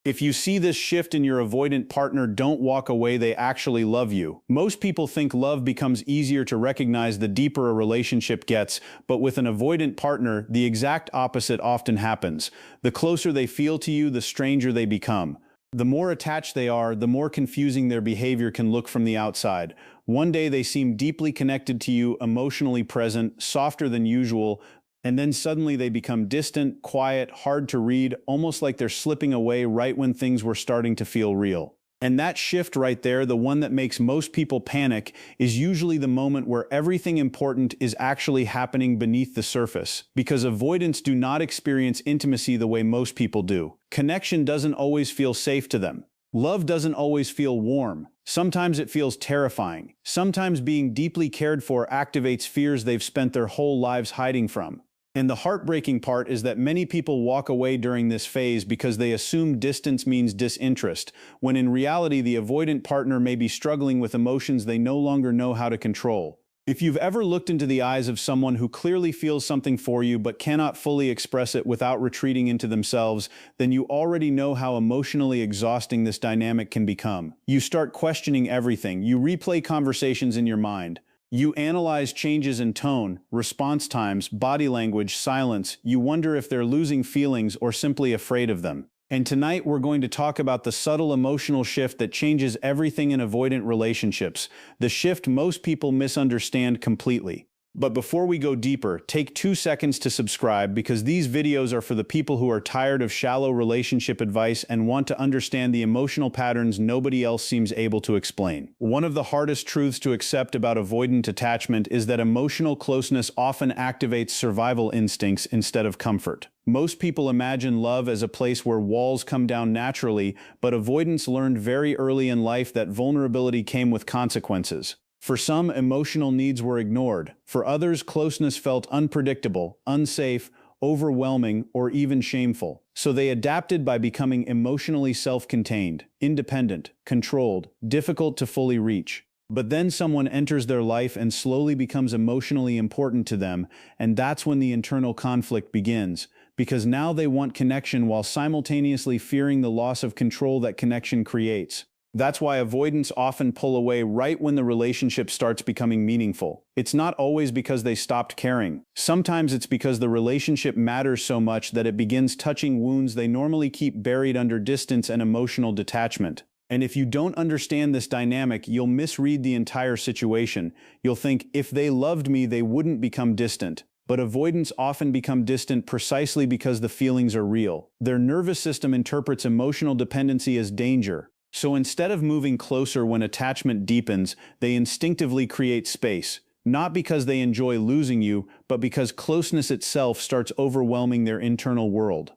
If you see this shift in your avoidant partner, don't walk away, they actually love you. Most people think love becomes easier to recognize the deeper a relationship gets, but with an avoidant partner, the exact opposite often happens. The closer they feel to you, the stranger they become. The more attached they are, the more confusing their behavior can look from the outside. One day they seem deeply connected to you, emotionally present, softer than usual, and then suddenly they become distant, quiet, hard to read, almost like they're slipping away right when things were starting to feel real. And that shift right there, the one that makes most people panic, is usually the moment where everything important is actually happening beneath the surface. Because avoidants do not experience intimacy the way most people do. Connection doesn't always feel safe to them. Love doesn't always feel warm. Sometimes it feels terrifying. Sometimes being deeply cared for activates fears they've spent their whole lives hiding from. And the heartbreaking part is that many people walk away during this phase because they assume distance means disinterest, when in reality the avoidant partner may be struggling with emotions they no longer know how to control. If you've ever looked into the eyes of someone who clearly feels something for you but cannot fully express it without retreating into themselves, then you already know how emotionally exhausting this dynamic can become. You start questioning everything. You replay conversations in your mind. You analyze changes in tone, response times, body language, silence. You wonder if they're losing feelings or simply afraid of them. And tonight we're going to talk about the subtle emotional shift that changes everything in avoidant relationships, the shift most people misunderstand completely. But before we go deeper, take 2 seconds to subscribe because these videos are for the people who are tired of shallow relationship advice and want to understand the emotional patterns nobody else seems able to explain. One of the hardest truths to accept about avoidant attachment is that emotional closeness often activates survival instincts instead of comfort. Most people imagine love as a place where walls come down naturally, but avoidants learned very early in life that vulnerability came with consequences. For some, emotional needs were ignored. For others, closeness felt unpredictable, unsafe, overwhelming, or even shameful. So they adapted by becoming emotionally self-contained, independent, controlled, difficult to fully reach. But then someone enters their life and slowly becomes emotionally important to them, and that's when the internal conflict begins, because now they want connection while simultaneously fearing the loss of control that connection creates. That's why avoidants often pull away right when the relationship starts becoming meaningful. It's not always because they stopped caring. Sometimes it's because the relationship matters so much that it begins touching wounds they normally keep buried under distance and emotional detachment. And if you don't understand this dynamic, you'll misread the entire situation. You'll think, if they loved me, they wouldn't become distant. But avoidants often become distant precisely because the feelings are real. Their nervous system interprets emotional dependency as danger. So instead of moving closer when attachment deepens, they instinctively create space, not because they enjoy losing you, but because closeness itself starts overwhelming their internal world.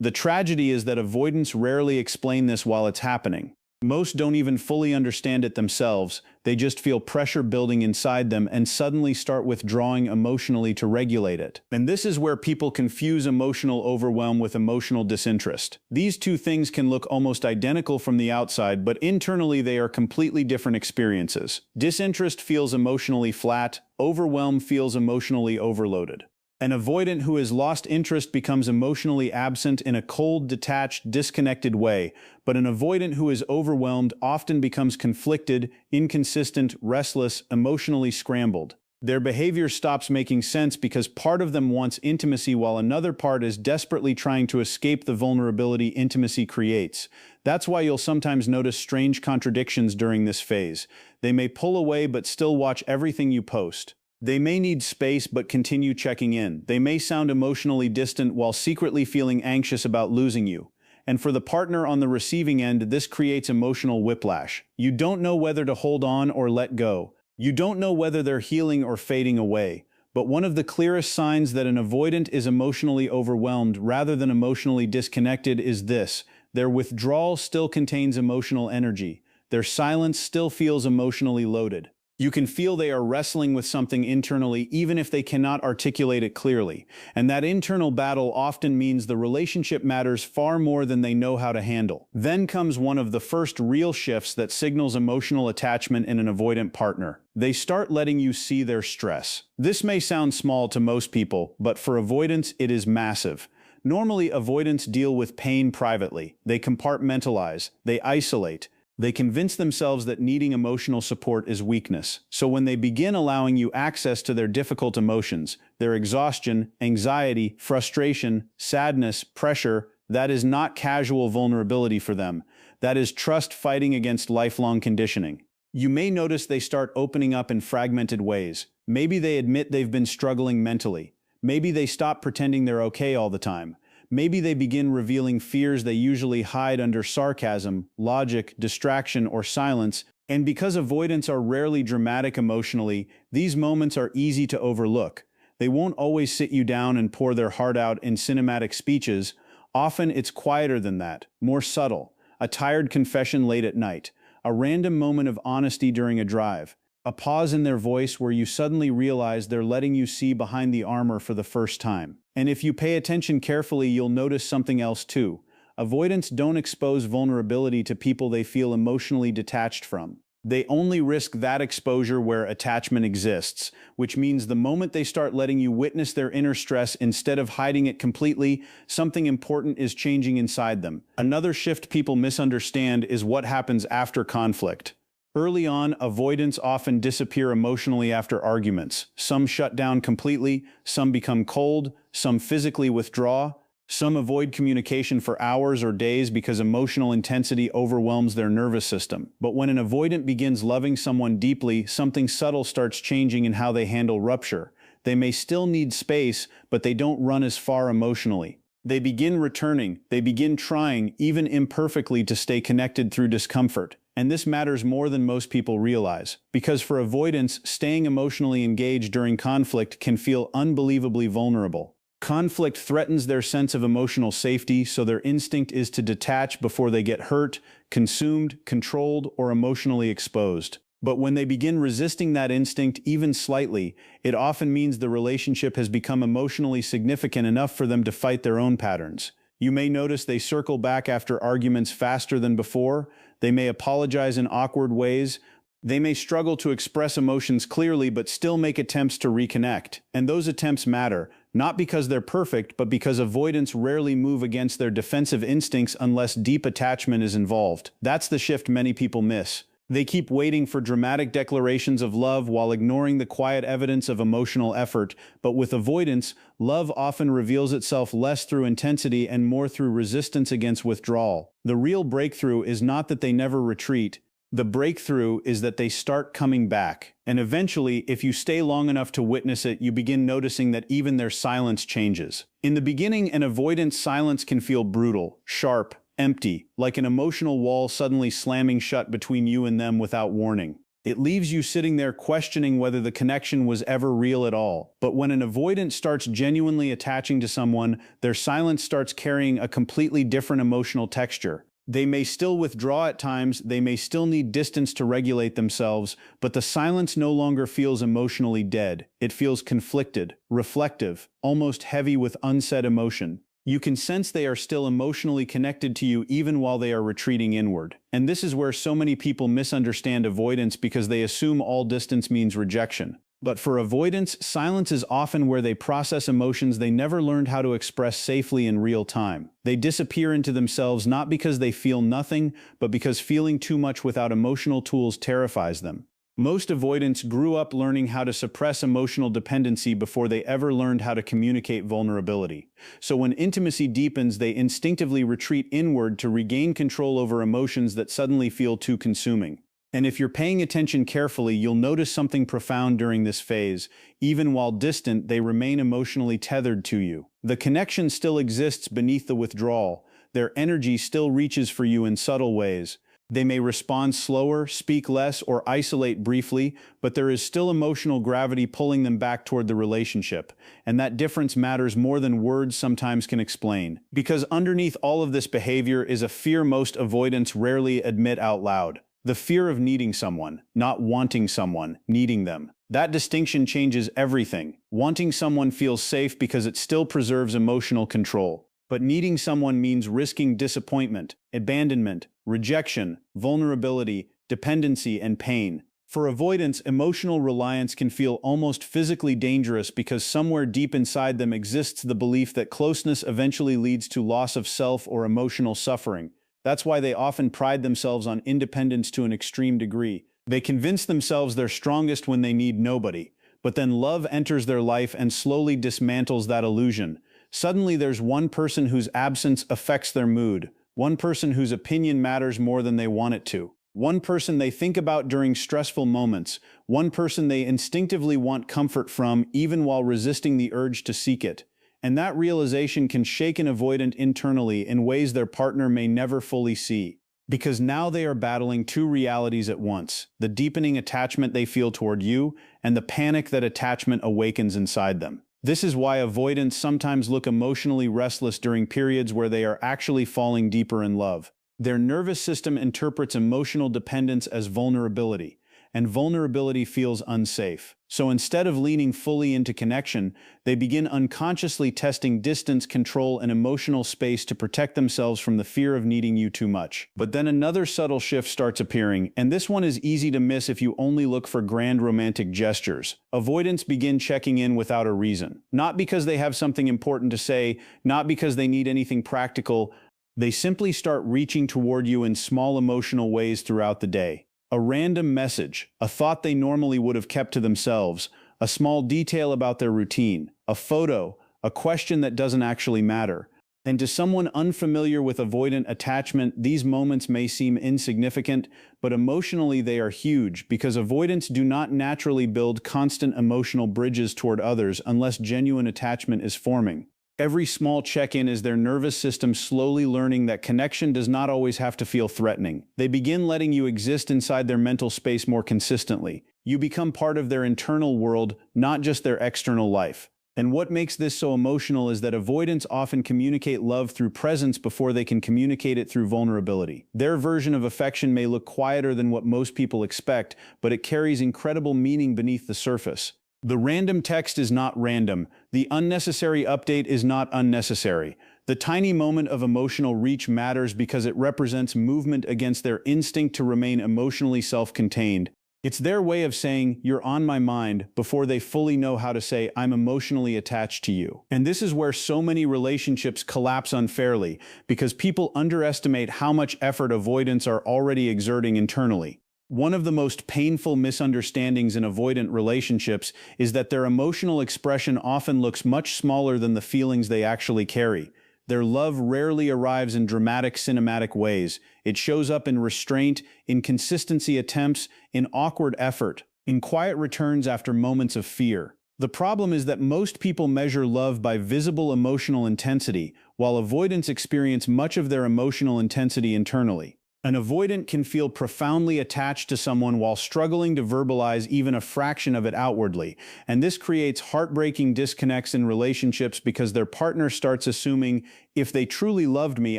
The tragedy is that avoidants rarely explain this while it's happening. Most don't even fully understand it themselves. They just feel pressure building inside them and suddenly start withdrawing emotionally to regulate it. And this is where people confuse emotional overwhelm with emotional disinterest. These two things can look almost identical from the outside, but internally they are completely different experiences. Disinterest feels emotionally flat, overwhelm feels emotionally overloaded. An avoidant who has lost interest becomes emotionally absent in a cold, detached, disconnected way, but an avoidant who is overwhelmed often becomes conflicted, inconsistent, restless, emotionally scrambled. Their behavior stops making sense because part of them wants intimacy while another part is desperately trying to escape the vulnerability intimacy creates. That's why you'll sometimes notice strange contradictions during this phase. They may pull away but still watch everything you post. They may need space but continue checking in. They may sound emotionally distant while secretly feeling anxious about losing you. And for the partner on the receiving end, this creates emotional whiplash. You don't know whether to hold on or let go. You don't know whether they're healing or fading away. But one of the clearest signs that an avoidant is emotionally overwhelmed rather than emotionally disconnected is this: their withdrawal still contains emotional energy. Their silence still feels emotionally loaded. You can feel they are wrestling with something internally even if they cannot articulate it clearly. And that internal battle often means the relationship matters far more than they know how to handle. Then comes one of the first real shifts that signals emotional attachment in an avoidant partner. They start letting you see their stress. This may sound small to most people, but for avoidants it is massive. Normally, avoidants deal with pain privately. They compartmentalize, they isolate, they convince themselves that needing emotional support is weakness. So when they begin allowing you access to their difficult emotions, their exhaustion, anxiety, frustration, sadness, pressure, that is not casual vulnerability for them. That is trust fighting against lifelong conditioning. You may notice they start opening up in fragmented ways. Maybe they admit they've been struggling mentally. Maybe they stop pretending they're okay all the time. Maybe they begin revealing fears they usually hide under sarcasm, logic, distraction, or silence. And because avoidants are rarely dramatic emotionally, these moments are easy to overlook. They won't always sit you down and pour their heart out in cinematic speeches. Often it's quieter than that, more subtle. A tired confession late at night, a random moment of honesty during a drive, a pause in their voice where you suddenly realize they're letting you see behind the armor for the first time. And if you pay attention carefully, you'll notice something else too. Avoidants don't expose vulnerability to people they feel emotionally detached from. They only risk that exposure where attachment exists, which means the moment they start letting you witness their inner stress instead of hiding it completely, something important is changing inside them. Another shift people misunderstand is what happens after conflict. Early on, avoidants often disappear emotionally after arguments. Some shut down completely, some become cold, some physically withdraw. Some avoid communication for hours or days because emotional intensity overwhelms their nervous system. But when an avoidant begins loving someone deeply, something subtle starts changing in how they handle rupture. They may still need space, but they don't run as far emotionally. They begin returning, they begin trying, even imperfectly, to stay connected through discomfort. And this matters more than most people realize. Because for avoidants, staying emotionally engaged during conflict can feel unbelievably vulnerable. Conflict threatens their sense of emotional safety, so their instinct is to detach before they get hurt, consumed, controlled, or emotionally exposed. But when they begin resisting that instinct even slightly, it often means the relationship has become emotionally significant enough for them to fight their own patterns. You may notice they circle back after arguments faster than before. They may apologize in awkward ways. They may struggle to express emotions clearly but still make attempts to reconnect. And those attempts matter, not because they're perfect, but because avoidants rarely move against their defensive instincts unless deep attachment is involved. That's the shift many people miss. They keep waiting for dramatic declarations of love while ignoring the quiet evidence of emotional effort. But with avoidance, love often reveals itself less through intensity and more through resistance against withdrawal. The real breakthrough is not that they never retreat. The breakthrough is that they start coming back. And eventually, if you stay long enough to witness it, you begin noticing that even their silence changes. In the beginning, an avoidant silence can feel brutal, sharp, empty, like an emotional wall suddenly slamming shut between you and them without warning. It leaves you sitting there questioning whether the connection was ever real at all. But when an avoidant starts genuinely attaching to someone, their silence starts carrying a completely different emotional texture. They may still withdraw at times, they may still need distance to regulate themselves, but the silence no longer feels emotionally dead. It feels conflicted, reflective, almost heavy with unsaid emotion. You can sense they are still emotionally connected to you even while they are retreating inward. And this is where so many people misunderstand avoidance because they assume all distance means rejection. But for avoidants, silence is often where they process emotions they never learned how to express safely in real time. They disappear into themselves not because they feel nothing, but because feeling too much without emotional tools terrifies them. Most avoidants grew up learning how to suppress emotional dependency before they ever learned how to communicate vulnerability. So when intimacy deepens, they instinctively retreat inward to regain control over emotions that suddenly feel too consuming. And if you're paying attention carefully, you'll notice something profound during this phase. Even while distant, they remain emotionally tethered to you. The connection still exists beneath the withdrawal. Their energy still reaches for you in subtle ways. They may respond slower, speak less, or isolate briefly, but there is still emotional gravity pulling them back toward the relationship. And that difference matters more than words sometimes can explain. Because underneath all of this behavior is a fear most avoidants rarely admit out loud. The fear of needing someone, not wanting someone, needing them. That distinction changes everything. Wanting someone feels safe because it still preserves emotional control. But needing someone means risking disappointment, abandonment, rejection, vulnerability, dependency, and pain. For avoidance, emotional reliance can feel almost physically dangerous because somewhere deep inside them exists the belief that closeness eventually leads to loss of self or emotional suffering. That's why they often pride themselves on independence to an extreme degree. They convince themselves they're strongest when they need nobody. But then love enters their life and slowly dismantles that illusion. Suddenly there's one person whose absence affects their mood, one person whose opinion matters more than they want it to, one person they think about during stressful moments, one person they instinctively want comfort from even while resisting the urge to seek it. And that realization can shake an avoidant internally in ways their partner may never fully see. Because now they are battling two realities at once: the deepening attachment they feel toward you and the panic that attachment awakens inside them. This is why avoidants sometimes look emotionally restless during periods where they are actually falling deeper in love. Their nervous system interprets emotional dependence as vulnerability, and vulnerability feels unsafe. So instead of leaning fully into connection, they begin unconsciously testing distance, control, and emotional space to protect themselves from the fear of needing you too much. But then another subtle shift starts appearing, and this one is easy to miss if you only look for grand romantic gestures. Avoidants begin checking in without a reason. Not because they have something important to say, not because they need anything practical. They simply start reaching toward you in small emotional ways throughout the day. A random message, a thought they normally would have kept to themselves, a small detail about their routine, a photo, a question that doesn't actually matter. And to someone unfamiliar with avoidant attachment, these moments may seem insignificant, but emotionally they are huge because avoidants do not naturally build constant emotional bridges toward others unless genuine attachment is forming. Every small check-in is their nervous system slowly learning that connection does not always have to feel threatening. They begin letting you exist inside their mental space more consistently. You become part of their internal world, not just their external life. And what makes this so emotional is that avoidants often communicate love through presence before they can communicate it through vulnerability. Their version of affection may look quieter than what most people expect, but it carries incredible meaning beneath the surface. The random text is not random. The unnecessary update is not unnecessary. The tiny moment of emotional reach matters because it represents movement against their instinct to remain emotionally self-contained. It's their way of saying, "You're on my mind," before they fully know how to say, "I'm emotionally attached to you." And this is where so many relationships collapse unfairly, because people underestimate how much effort avoidants are already exerting internally. One of the most painful misunderstandings in avoidant relationships is that their emotional expression often looks much smaller than the feelings they actually carry. Their love rarely arrives in dramatic, cinematic ways. It shows up in restraint, in consistency attempts, in awkward effort, in quiet returns after moments of fear. The problem is that most people measure love by visible emotional intensity, while avoidants experience much of their emotional intensity internally. An avoidant can feel profoundly attached to someone while struggling to verbalize even a fraction of it outwardly, and this creates heartbreaking disconnects in relationships because their partner starts assuming, "If they truly loved me,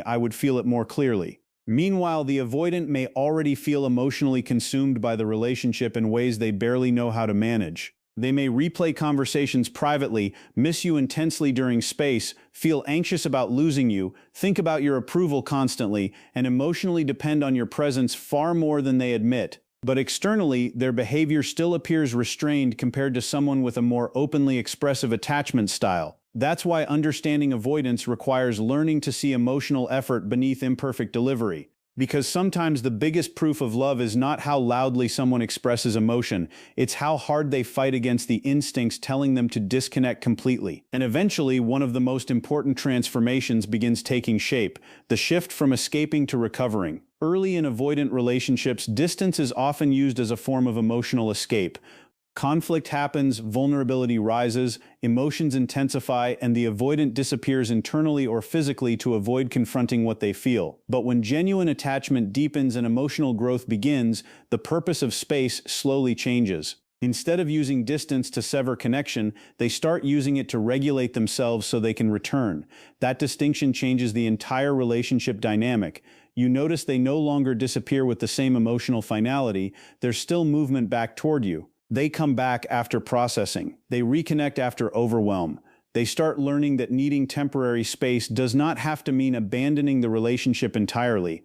I would feel it more clearly." Meanwhile, the avoidant may already feel emotionally consumed by the relationship in ways they barely know how to manage. They may replay conversations privately, miss you intensely during space, feel anxious about losing you, think about your approval constantly, and emotionally depend on your presence far more than they admit. But externally, their behavior still appears restrained compared to someone with a more openly expressive attachment style. That's why understanding avoidance requires learning to see emotional effort beneath imperfect delivery. Because sometimes the biggest proof of love is not how loudly someone expresses emotion, it's how hard they fight against the instincts telling them to disconnect completely. And eventually, one of the most important transformations begins taking shape: the shift from escaping to recovering. Early in avoidant relationships, distance is often used as a form of emotional escape. Conflict happens, vulnerability rises, emotions intensify, and the avoidant disappears internally or physically to avoid confronting what they feel. But when genuine attachment deepens and emotional growth begins, the purpose of space slowly changes. Instead of using distance to sever connection, they start using it to regulate themselves so they can return. That distinction changes the entire relationship dynamic. You notice they no longer disappear with the same emotional finality, there's still movement back toward you. They come back after processing. They reconnect after overwhelm. They start learning that needing temporary space does not have to mean abandoning the relationship entirely.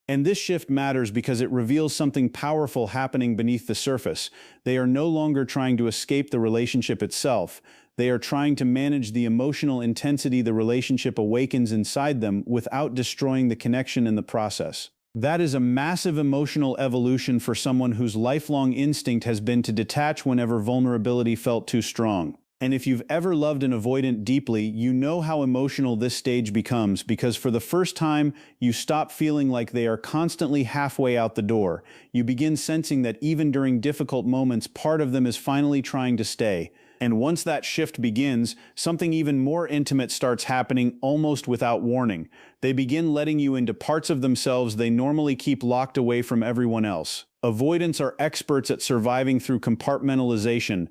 And this shift matters because it reveals something powerful happening beneath the surface. They are no longer trying to escape the relationship itself. They are trying to manage the emotional intensity the relationship awakens inside them without destroying the connection in the process. That is a massive emotional evolution for someone whose lifelong instinct has been to detach whenever vulnerability felt too strong. And if you've ever loved an avoidant deeply, you know how emotional this stage becomes because for the first time, you stop feeling like they are constantly halfway out the door. You begin sensing that even during difficult moments, part of them is finally trying to stay. And once that shift begins, something even more intimate starts happening almost without warning. They begin letting you into parts of themselves they normally keep locked away from everyone else. Avoidants are experts at surviving through compartmentalization.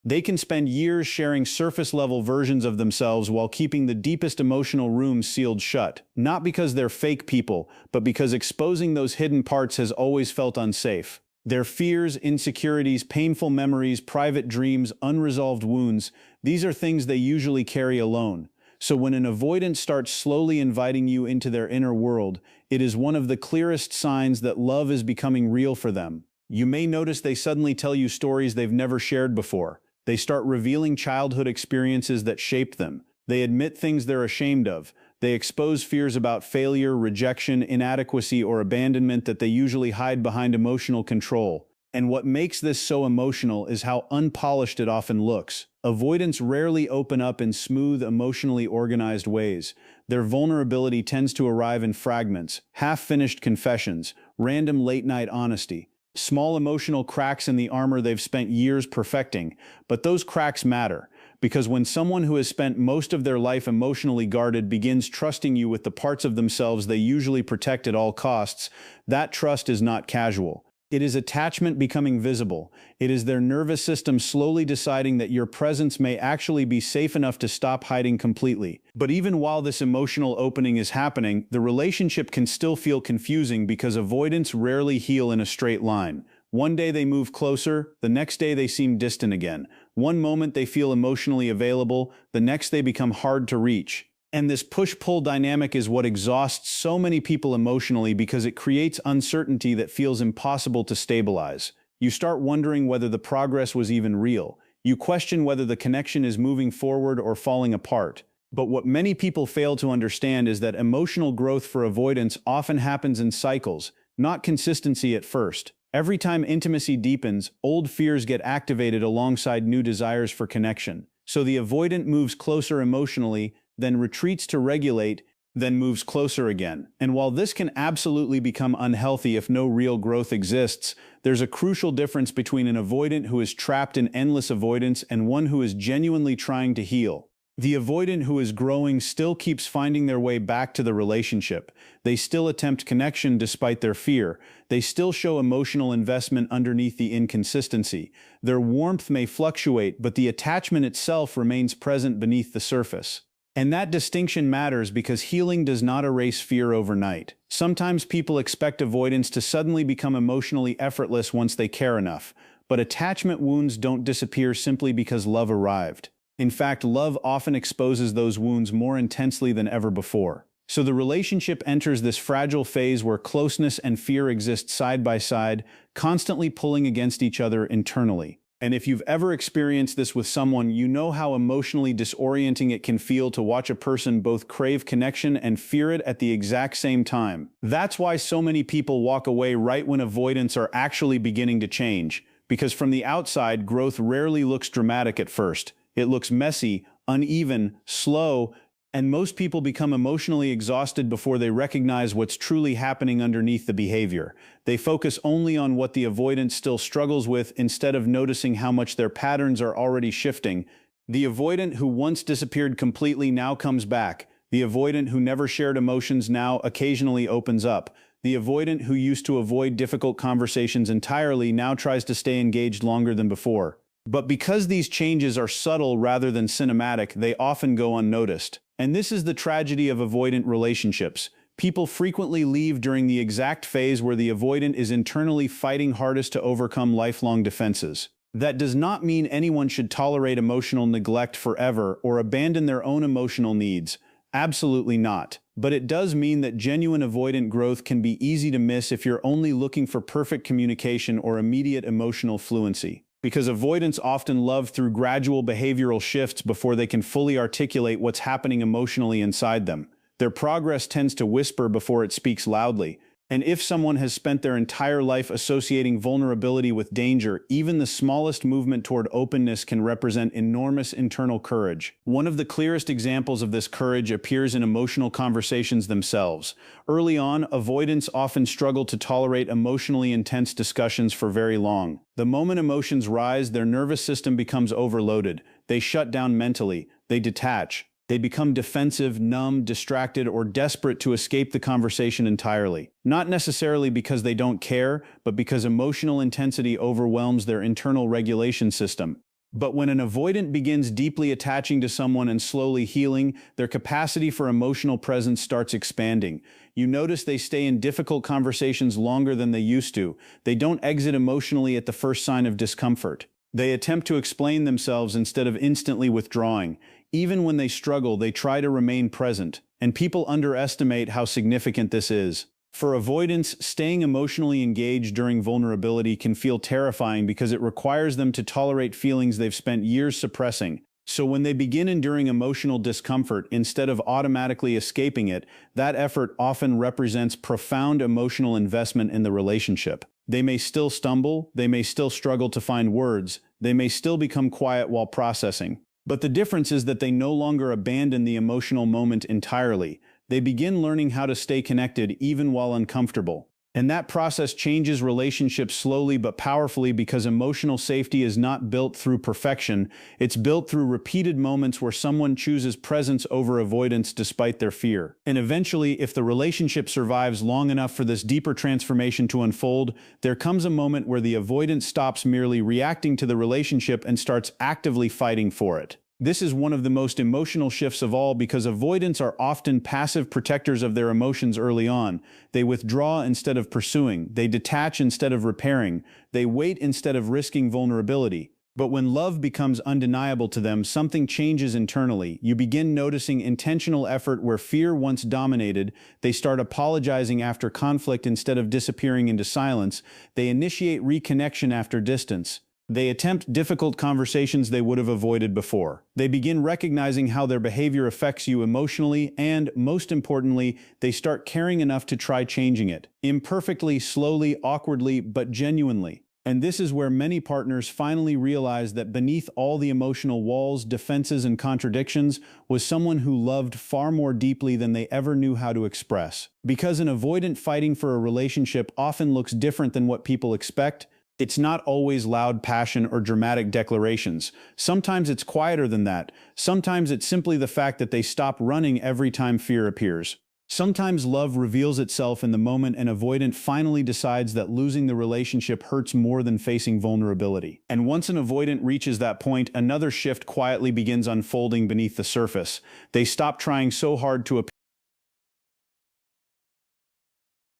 They can spend years sharing surface-level versions of themselves while keeping the deepest emotional rooms sealed shut. Not because they're fake people, but because exposing those hidden parts has always felt unsafe. Their fears, insecurities, painful memories, private dreams, unresolved wounds, these are things they usually carry alone. So when an avoidant starts slowly inviting you into their inner world, it is one of the clearest signs that love is becoming real for them. You may notice they suddenly tell you stories they've never shared before. They start revealing childhood experiences that shaped them. They admit things they're ashamed of. They expose fears about failure, rejection, inadequacy, or abandonment that they usually hide behind emotional control. And what makes this so emotional is how unpolished it often looks. Avoidants rarely open up in smooth, emotionally organized ways. Their vulnerability tends to arrive in fragments, half-finished confessions, random late-night honesty. Small emotional cracks in the armor they've spent years perfecting, but those cracks matter, because when someone who has spent most of their life emotionally guarded begins trusting you with the parts of themselves they usually protect at all costs, that trust is not casual. It is attachment becoming visible. It is their nervous system slowly deciding that your presence may actually be safe enough to stop hiding completely. But even while this emotional opening is happening, the relationship can still feel confusing because avoidants rarely heal in a straight line. One day they move closer, the next day they seem distant again. One moment they feel emotionally available, the next they become hard to reach. And this push-pull dynamic is what exhausts so many people emotionally because it creates uncertainty that feels impossible to stabilize. You start wondering whether the progress was even real. You question whether the connection is moving forward or falling apart. But what many people fail to understand is that emotional growth for avoidance often happens in cycles, not consistency at first. Every time intimacy deepens, old fears get activated alongside new desires for connection. So the avoidant moves closer emotionally, then retreats to regulate, then moves closer again. And while this can absolutely become unhealthy if no real growth exists, there's a crucial difference between an avoidant who is trapped in endless avoidance and one who is genuinely trying to heal. The avoidant who is growing still keeps finding their way back to the relationship. They still attempt connection despite their fear. They still show emotional investment underneath the inconsistency. Their warmth may fluctuate, but the attachment itself remains present beneath the surface. And that distinction matters because healing does not erase fear overnight. Sometimes people expect avoidance to suddenly become emotionally effortless once they care enough, but attachment wounds don't disappear simply because love arrived. In fact, love often exposes those wounds more intensely than ever before. So the relationship enters this fragile phase where closeness and fear exist side by side, constantly pulling against each other internally. And if you've ever experienced this with someone, you know how emotionally disorienting it can feel to watch a person both crave connection and fear it at the exact same time. That's why so many people walk away right when avoidants are actually beginning to change, because from the outside, growth rarely looks dramatic at first. It looks messy, uneven, slow, and most people become emotionally exhausted before they recognize what's truly happening underneath the behavior. They focus only on what the avoidant still struggles with instead of noticing how much their patterns are already shifting. The avoidant who once disappeared completely now comes back. The avoidant who never shared emotions now occasionally opens up. The avoidant who used to avoid difficult conversations entirely now tries to stay engaged longer than before. But because these changes are subtle rather than cinematic, they often go unnoticed. And this is the tragedy of avoidant relationships. People frequently leave during the exact phase where the avoidant is internally fighting hardest to overcome lifelong defenses. That does not mean anyone should tolerate emotional neglect forever or abandon their own emotional needs. Absolutely not. But it does mean that genuine avoidant growth can be easy to miss if you're only looking for perfect communication or immediate emotional fluency. Because avoidants often love through gradual behavioral shifts before they can fully articulate what's happening emotionally inside them. Their progress tends to whisper before it speaks loudly. And if someone has spent their entire life associating vulnerability with danger, even the smallest movement toward openness can represent enormous internal courage. One of the clearest examples of this courage appears in emotional conversations themselves. Early on, avoidants often struggle to tolerate emotionally intense discussions for very long. The moment emotions rise, their nervous system becomes overloaded. They shut down mentally. They detach. They become defensive, numb, distracted, or desperate to escape the conversation entirely. Not necessarily because they don't care, but because emotional intensity overwhelms their internal regulation system. But when an avoidant begins deeply attaching to someone and slowly healing, their capacity for emotional presence starts expanding. You notice they stay in difficult conversations longer than they used to. They don't exit emotionally at the first sign of discomfort. They attempt to explain themselves instead of instantly withdrawing. Even when they struggle, they try to remain present, and people underestimate how significant this is. For avoidants, staying emotionally engaged during vulnerability can feel terrifying because it requires them to tolerate feelings they've spent years suppressing. So when they begin enduring emotional discomfort instead of automatically escaping it, that effort often represents profound emotional investment in the relationship. They may still stumble, they may still struggle to find words, they may still become quiet while processing. But the difference is that they no longer abandon the emotional moment entirely. They begin learning how to stay connected even while uncomfortable. And that process changes relationships slowly but powerfully because emotional safety is not built through perfection. It's built through repeated moments where someone chooses presence over avoidance despite their fear. And eventually, if the relationship survives long enough for this deeper transformation to unfold, there comes a moment where the avoidant stops merely reacting to the relationship and starts actively fighting for it. This is one of the most emotional shifts of all because avoidants are often passive protectors of their emotions early on. They withdraw instead of pursuing. They detach instead of repairing. They wait instead of risking vulnerability. But when love becomes undeniable to them, something changes internally. You begin noticing intentional effort where fear once dominated. They start apologizing after conflict instead of disappearing into silence. They initiate reconnection after distance. They attempt difficult conversations they would have avoided before. They begin recognizing how their behavior affects you emotionally, and, most importantly, they start caring enough to try changing it. Imperfectly, slowly, awkwardly, but genuinely. And this is where many partners finally realize that beneath all the emotional walls, defenses, and contradictions was someone who loved far more deeply than they ever knew how to express. Because an avoidant fighting for a relationship often looks different than what people expect, it's not always loud passion or dramatic declarations. Sometimes it's quieter than that. Sometimes it's simply the fact that they stop running every time fear appears. Sometimes love reveals itself in the moment an avoidant finally decides that losing the relationship hurts more than facing vulnerability. And once an avoidant reaches that point, another shift quietly begins unfolding beneath the surface. They stop trying so hard to appear